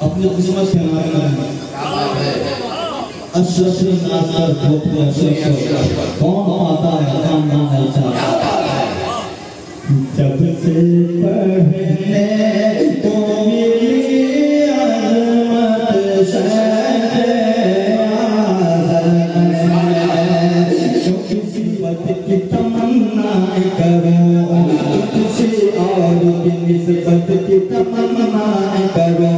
अपने किस्मत के नाम कौन आता है जानना है जब से पहले तो मिली अज़मत जो किसी बात की तमन्ना करो किसी और की निस्बत की तमन्ना करो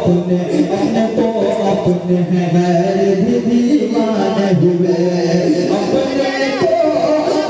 अपने तो अपने हैं भी दीवाने हुए अपने को अपने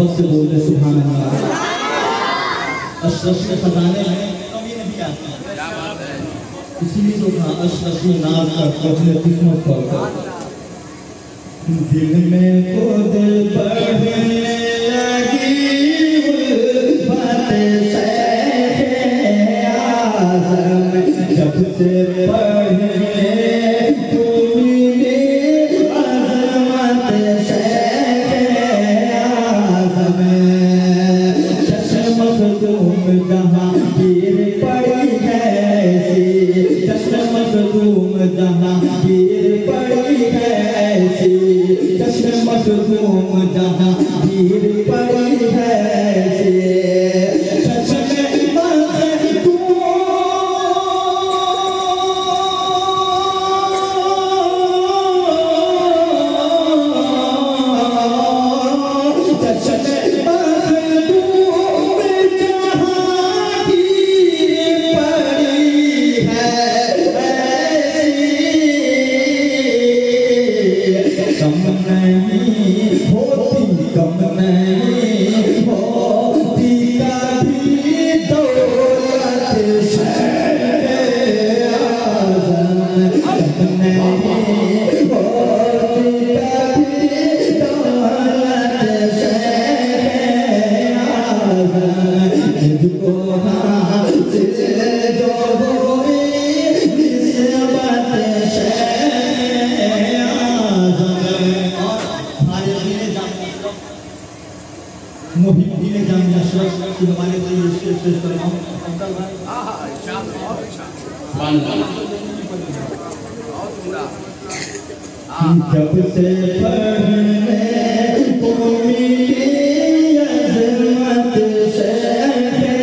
मोहब्बत से बोल रहे सुभान अल्लाह। अशरफ के खजाने में कमी नहीं आती, इसीलिए तो कहा अशरफ नाज कर अपने किस्मत पर दिल में खुद बढ़ने लगी बातें जब से पढ़ने तुमने अज़मत शहर चश्मत तुम जहाँ गिर पड़ी कैसी, चश्मत तुम जहाँ गिर पड़ी कैसी, चश्मत तुम जहाँ गिर पड़ी कैसी, जब से पढ़ने को मिली अज़मत शहर-ए-आज़म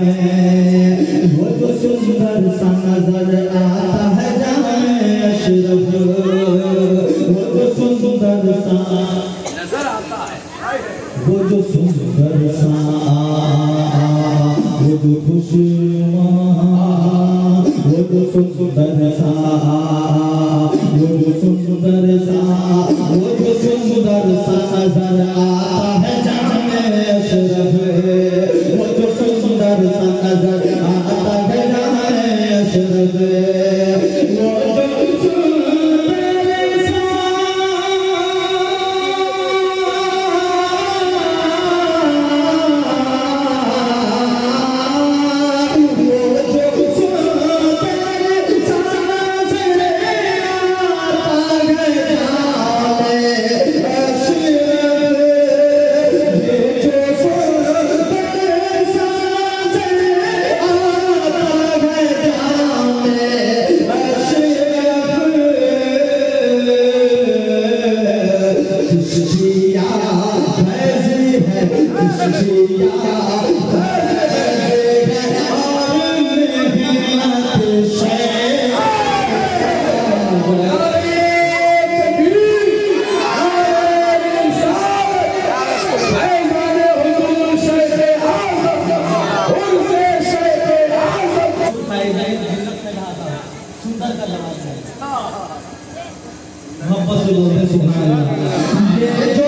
में, वो जो सुंदर सा नजर आता है जामे अशरफ, वो जो सुंदर सा नजर आता है, वो जो सुंदर सा, वो जो खुशनुमा, वो जो सुंदर सा, वो जो सुंदर सा, वो जो सुंदर सा नजर आता है जामे अशरफ, वो जो सुंदर सा नजर आता है जामे अशरफ, वो जो मोहब्बत से बोलते सुभान अल्लाह। ये जो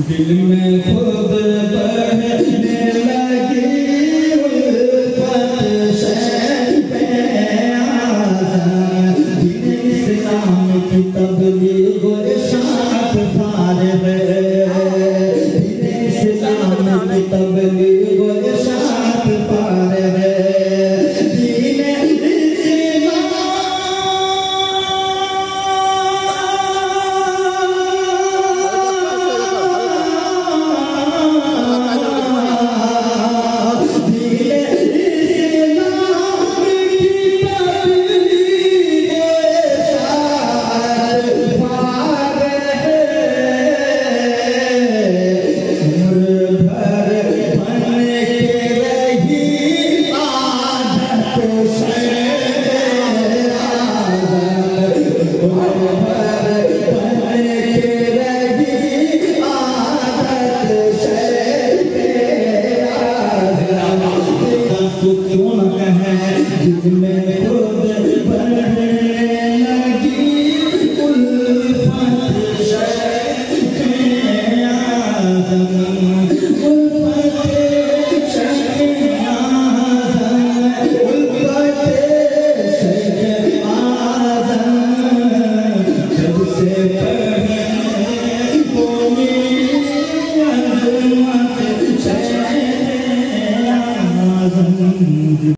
दिल में खुद बढ़ने लगी उल्फत शह-ए-आज़म, दीन इस्लाम की तबलीग इरशाद फारिग, दीन इस्लाम की तबलीग में